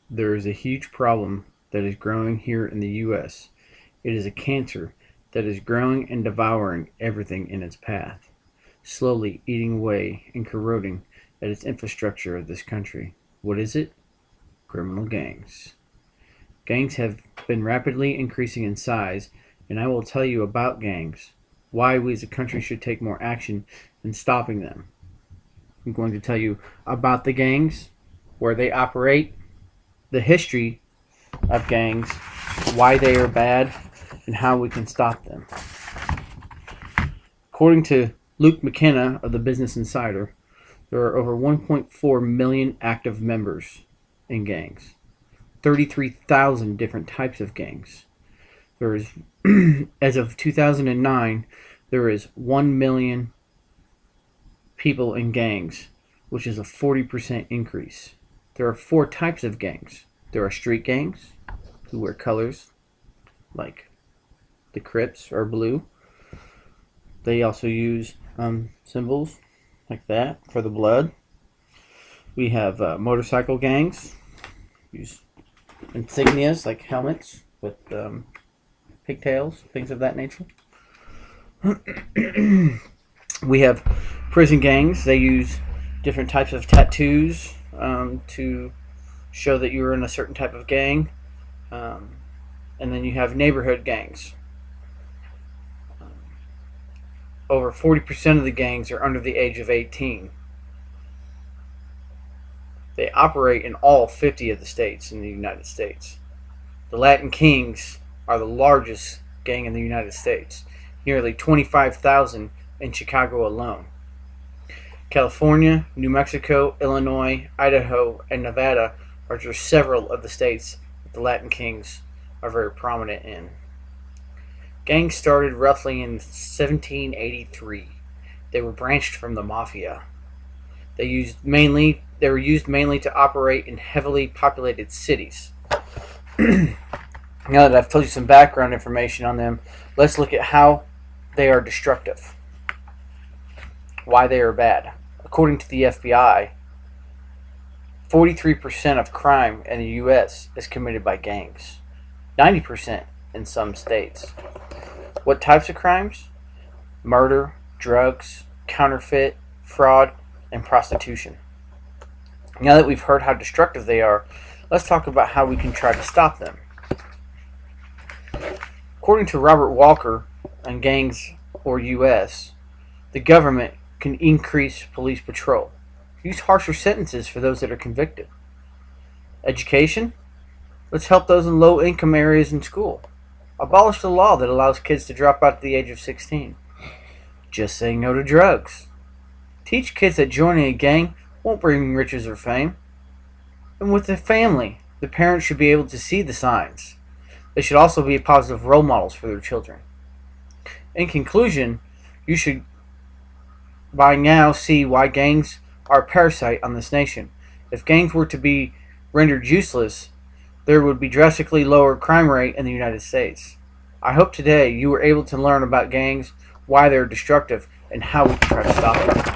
There is a huge problem that is growing here in the U.S. It is a cancer that is growing and devouring everything in its path, slowly eating away and corroding at its infrastructure of this country. What is it? Criminal gangs. Gangs have been rapidly increasing in size, and I will tell you about gangs, why we as a country should take more action in stopping them. I'm going to tell you about the gangs, where they operate, the history of gangs, why they are bad, and how we can stop them. According to Luke McKenna of the Business Insider, there are over 1.4 million active members in gangs, 33,000 different types of gangs. There is, as of 2009, there is 1 million people in gangs, which is a 40% increase. There are 4 types of gangs. There are street gangs, who wear colors like the Crips are blue. They also use symbols like that for the blood. We have motorcycle gangs, use insignias like helmets with pigtails, things of that nature. We have prison gangs. They use different types of tattoos to show that you're in a certain type of gang. And then you have neighborhood gangs. Over 40% of the gangs are under the age of 18. They operate in all 50 of the states in the United States. The Latin Kings are the largest gang in the United States, nearly 25,000 in Chicago alone. California, New Mexico, Illinois, Idaho, and Nevada are just several of the states that the Latin Kings are very prominent in. Gangs started roughly in 1783. They were branched from the mafia. They were used mainly to operate in heavily populated cities. Now that I've told you some background information on them, let's look at how they are destructive. Why they are bad. According to the FBI, 43% of crime in the U.S. is committed by gangs. 90% in some states. What types of crimes? Murder, drugs, counterfeit, fraud, and prostitution. Now that we've heard how destructive they are, let's talk about how we can try to stop them. According to Robert Walker on Gangs or U.S., the government can increase police patrol. Use harsher sentences for those that are convicted. Education? Let's help those in low-income areas in school. Abolish the law that allows kids to drop out at the age of 16. Just say no to drugs. Teach kids that joining a gang won't bring riches or fame. And with the family, the parents should be able to see the signs. They should also be positive role models for their children. In conclusion, you should by now see why gangs are a parasite on this nation. If gangs were to be rendered useless, there would be drastically lower crime rate in the United States. I hope today you were able to learn about gangs, why they're destructive, and how we can try to stop them.